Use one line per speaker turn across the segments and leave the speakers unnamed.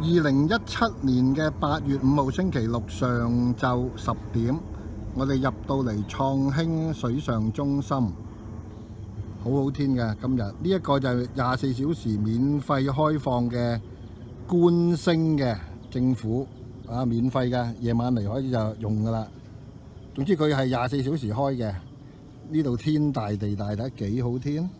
2017年嘅8月5號星期六上晝10點，我哋入到嚟創興水上中心，好好天嘅今日。呢一個就係24小時免費開放嘅觀星嘅政府免費嘅，夜晚嚟可以就用噶啦。總之佢係24小時開嘅。呢度天大地大，睇得幾好天。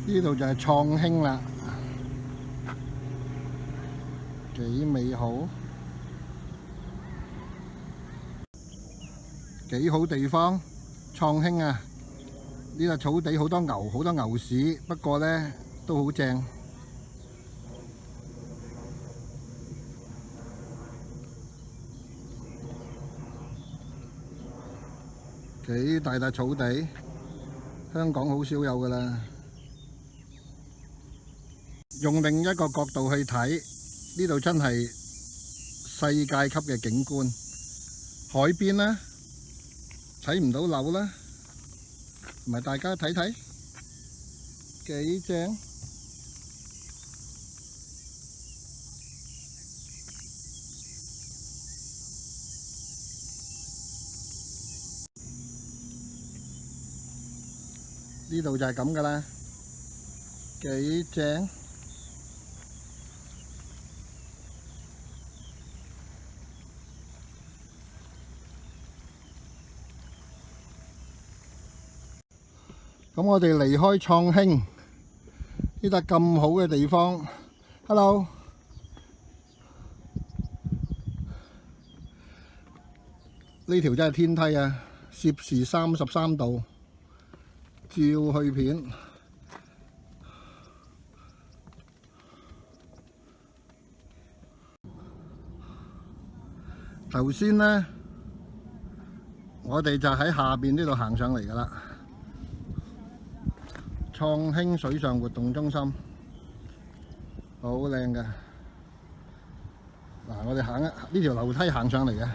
呢度就係創興啦，幾美好，幾好地方。創興啊，呢個草地好多牛屎，不過呢都好正。幾大笪草地，香港好少有㗎啦。用另一個角度去睇，呢度真係世界級嘅景觀。海邊啦，睇唔到樓啦，同埋大家睇睇幾正。呢度就係咁㗎啦，幾正。咁我哋離開創興呢笪咁好嘅地方 ，Hello， 呢條真係天梯啊！攝氏33度，照去片。頭先呢，我哋就喺下邊呢度行上嚟㗎啦。創興水上活動中心，好靚㗎。嗱，我哋行呢條樓梯行上嚟嘅。